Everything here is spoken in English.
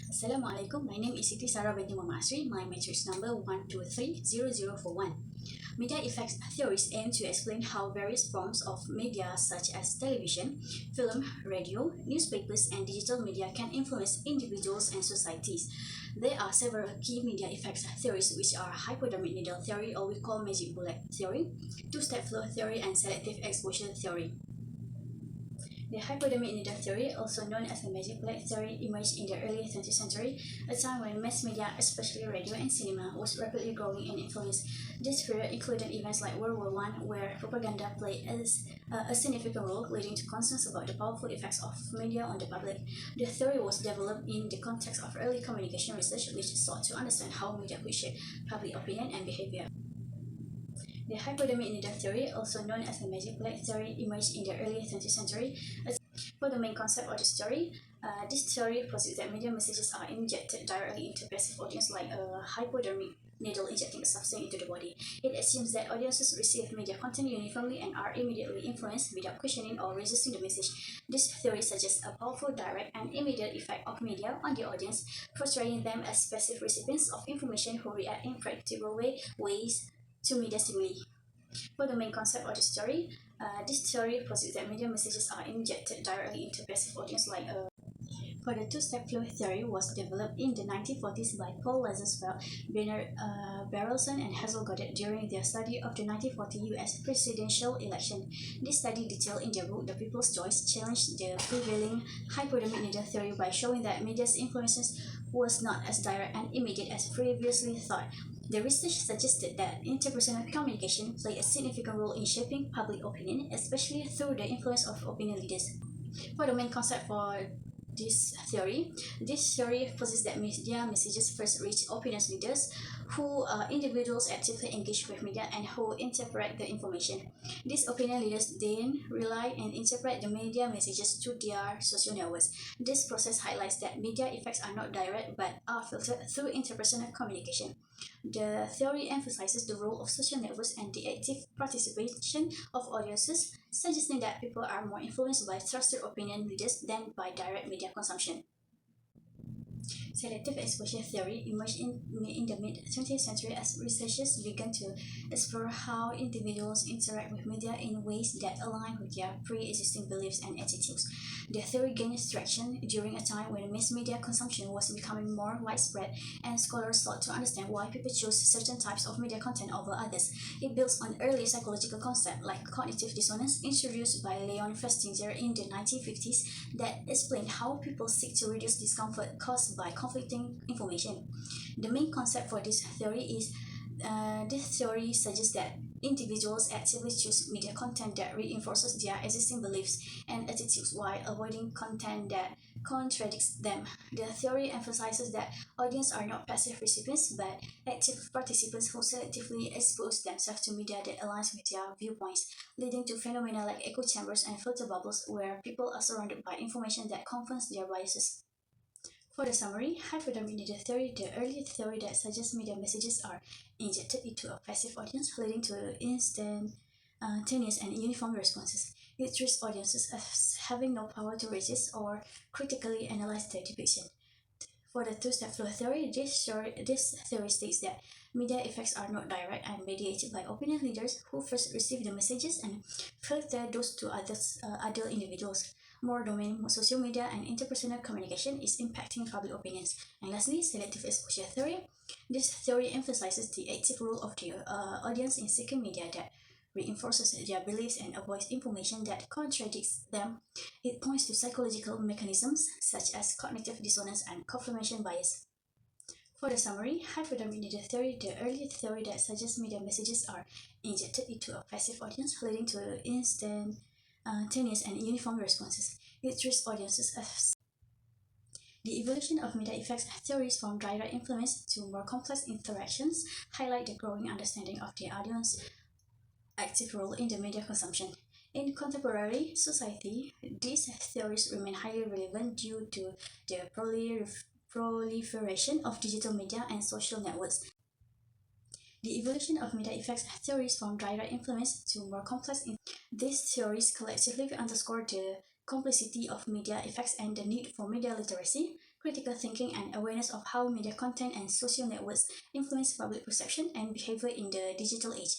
Assalamualaikum. My name is Siti Sarah binti Mohd Asri. My matrix number 1230041. Media effects theories aim to explain how various forms of media such as television, film, radio, newspapers, and digital media can influence individuals and societies. There are several key media effects theories, which are hypodermic needle theory, or we call magic bullet theory, two-step flow theory, and selective exposure theory. The hypodermic needle theory, also known as the magic bullet theory, emerged in the early 20th century, a time when mass media, especially radio and cinema, was rapidly growing in influence. This period included events like World War I, where propaganda played a significant role, leading to concerns about the powerful effects of media on the public. The theory was developed in the context of early communication research, which sought to understand how media could shape public opinion and behavior. The hypodermic needle theory, also known as the magic bullet theory, emerged in the early 20th century. For the main concept of this theory posits that media messages are injected directly into passive audience like a hypodermic needle injecting a substance into the body. It assumes that audiences receive media content uniformly and are immediately influenced without questioning or resisting the message. This theory suggests a powerful, direct, and immediate effect of media on the audience, portraying them as passive recipients of information who react in predictable ways to media stimuli. For the main concept of this theory posits that media messages are injected directly into passive audience like a for the two-step flow theory was developed in the 1940s by Paul Lazarsfeld, Bernard Berelson, and Hazel Goddard during their study of the 1940 U.S. presidential election. This study, detailed in their book The People's Choice, challenged the prevailing hypodermic needle theory by showing that media's influences was not as direct and immediate as previously thought. The research suggested that interpersonal communication played a significant role in shaping public opinion, especially through the influence of opinion leaders. For the main concept for this theory posits that media messages first reach opinion leaders, who are individuals actively engaged with media and who interpret the information. These opinion leaders then rely and interpret the media messages through their social networks. This process highlights that media effects are not direct but are filtered through interpersonal communication. The theory emphasizes the role of social networks and the active participation of audiences, suggesting that people are more influenced by trusted opinion leaders than by direct media consumption. Selective exposure theory emerged in the mid-20th century as researchers began to explore how individuals interact with media in ways that align with their pre-existing beliefs and attitudes. The theory gained traction during a time when mass media consumption was becoming more widespread, and scholars sought to understand why people chose certain types of media content over others. It builds on early psychological concepts like cognitive dissonance, introduced by Leon Festinger in the 1950s, that explained how people seek to reduce discomfort caused by conflicting information. The main concept for this theory suggests that individuals actively choose media content that reinforces their existing beliefs and attitudes while avoiding content that contradicts them. The theory emphasizes that audiences are not passive recipients but active participants who selectively expose themselves to media that aligns with their viewpoints, leading to phenomena like echo chambers and filter bubbles where people are surrounded by information that confirms their biases. For the summary, hypodermic needle theory, the early theory that suggests media messages are injected into a passive audience, leading to instantaneous and uniform responses. It treats audiences as having no power to resist or critically analyze the depiction. For the two-step flow theory, this theory states that media effects are not direct and mediated by opinion leaders who first receive the messages and filter those to other individuals. More domain social media and interpersonal communication is impacting public opinions. And lastly, selective exposure theory. This theory emphasizes the active role of the audience in seeking media that reinforces their beliefs and avoids information that contradicts them. It points to psychological mechanisms such as cognitive dissonance and confirmation bias. For the summary, hypodermic needle theory, the early theory that suggests media messages are injected into a passive audience, leading to instantaneous and uniform responses. It treats audiences as the evolution of media effects theories from direct influence to more complex interactions highlight the growing understanding of the audience's active role in the media consumption. In contemporary society, these theories remain highly relevant due to the proliferation of digital media and social networks. The evolution of media effects theories from direct influence to more complex. These theories collectively underscore the complexity of media effects and the need for media literacy, critical thinking, and awareness of how media content and social networks influence public perception and behavior in the digital age.